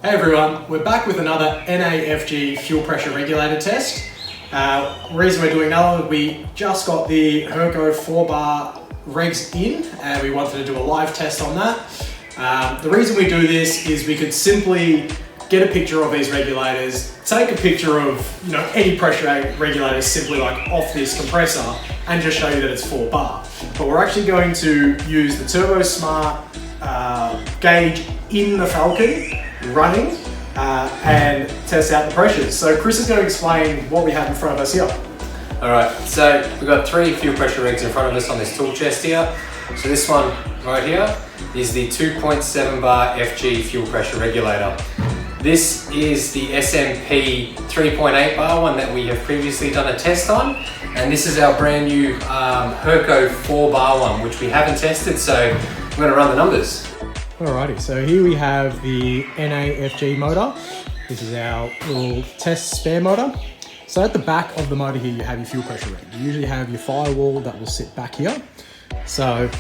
Hey everyone, we're back with another NAFG fuel pressure regulator test. The reason we're doing another one, we just got the Herko 4-bar regs in and we wanted to do a live test on that. The reason we do this is we could simply get a picture of these regulators, take a picture of any pressure regulator simply like off this compressor and just show you that it's 4-bar. But we're actually going to use the Turbo Smart gauge in the Falcon running and test out the pressures. So Chris is going to explain what we have in front of us here. Alright, so we've got 3 fuel pressure regs in front of us on this tool chest here. So this one right here is the 2.7 bar FG fuel pressure regulator. This is the SMP 3.8 bar one that we have previously done a test on, and this is our brand new Herko 4 bar one which we haven't tested, so I'm going to run the numbers. Alrighty, so here we have the NAFG motor. This is our little test spare motor. So at the back of the motor here, you have your fuel pressure reg. You usually have your firewall that will sit back here. So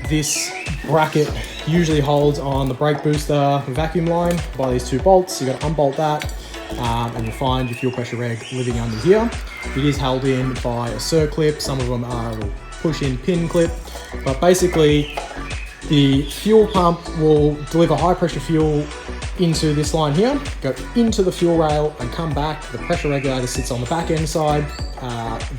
this bracket usually holds on the brake booster vacuum line by these 2 bolts. You got to unbolt that and you'll find your fuel pressure reg living under here. It is held in by a circlip. Some of them are a little push-in pin clip, but basically the fuel pump will deliver high pressure fuel into this line here, go into the fuel rail and come back. The pressure regulator sits on the back end side.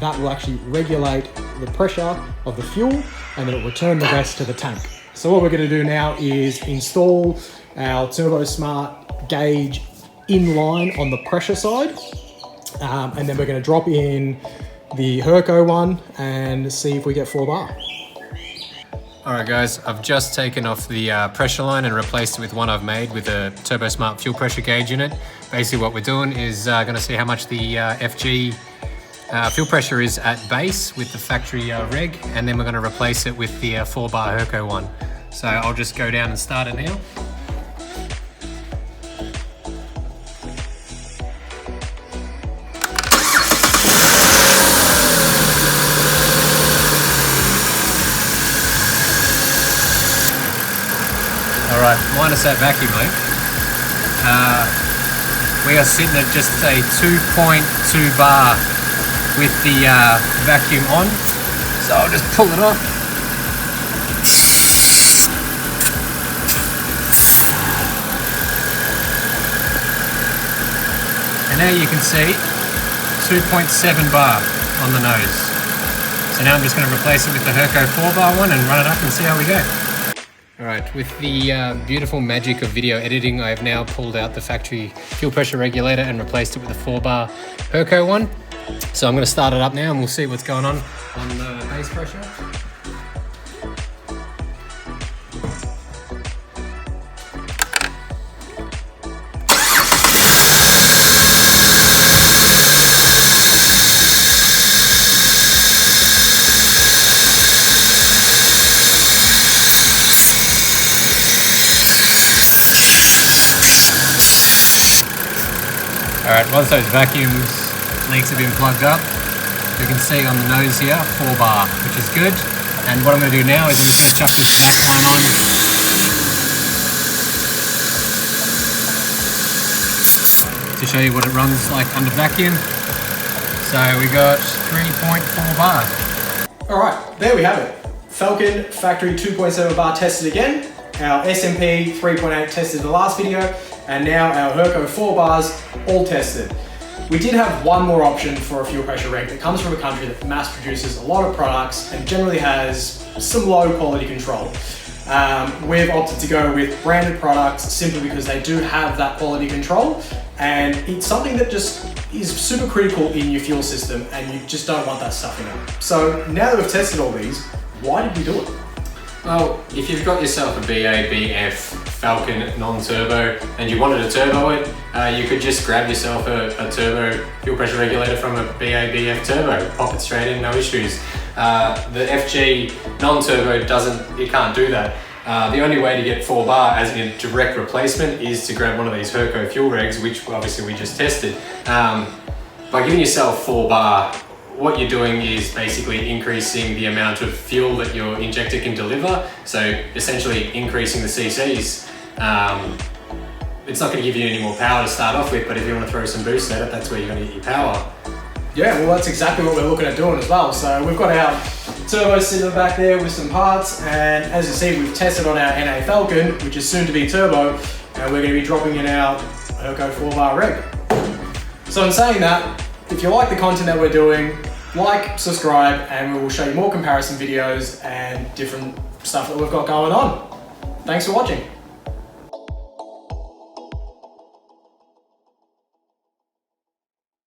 That will actually regulate the pressure of the fuel and then it will return the rest to the tank. So what we're going to do now is install our Turbo Smart gauge in line on the pressure side. And then we're going to drop in the Herko one and see if we get 4 bar. Alright guys, I've just taken off the pressure line and replaced it with one I've made with a Turbo Smart fuel pressure gauge in it. Basically what we're doing is going to see how much the FG fuel pressure is at base with the factory reg, and then we're going to replace it with the 4 bar Herko one. So I'll just go down and start it now. Alright, minus that vacuum leak. We are sitting at just a 2.2 bar with the vacuum on. So I'll just pull it off. And now you can see 2.7 bar on the nose. So now I'm just going to replace it with the Herko 4 bar one and run it up and see how we go. Alright, with the beautiful magic of video editing, I have now pulled out the factory fuel pressure regulator and replaced it with a 4 bar Herko one. So I'm going to start it up now and we'll see what's going on the base pressure. Alright, once those vacuum leaks have been plugged up, you can see on the nose here, 4 bar, which is good. And what I'm going to do now is I'm just going to chuck this back line on. To show you what it runs like under vacuum. So we got 3.4 bar. Alright, there we have it. Falcon factory 2.7 bar tested again. Our SMP 3.8 tested in the last video. And now our Herko 4 bars all tested. We did have one more option for a fuel pressure reg that comes from a country that mass produces a lot of products and generally has some low quality control. We've opted to go with branded products simply because they do have that quality control, and it's something that just is super critical in your fuel system and you just don't want that stuff in it. So now that we've tested all these, why did we do it? Well, if you've got yourself a BABF Falcon non-turbo and you wanted to turbo it, you could just grab yourself a turbo fuel pressure regulator from a BABF turbo, pop it straight in, no issues. The FG non-turbo it can't do that. The only way to get 4 bar as a direct replacement is to grab one of these Herko fuel regs, which obviously we just tested. By giving yourself 4 bar, what you're doing is basically increasing the amount of fuel that your injector can deliver. So essentially increasing the CCs. it's not going to give you any more power to start off with, but if you want to throw some boost at it, that's where you're going to get your power. Yeah, well that's exactly what we're looking at doing as well. So we've got our turbo sitting back there with some parts, and as you see, we've tested on our NA Falcon, which is soon to be turbo, and we're going to be dropping in our Herko 4-bar reg. So in saying that, if you like the content that we're doing, like, subscribe, and we will show you more comparison videos and different stuff that we've got going on. Thanks for watching.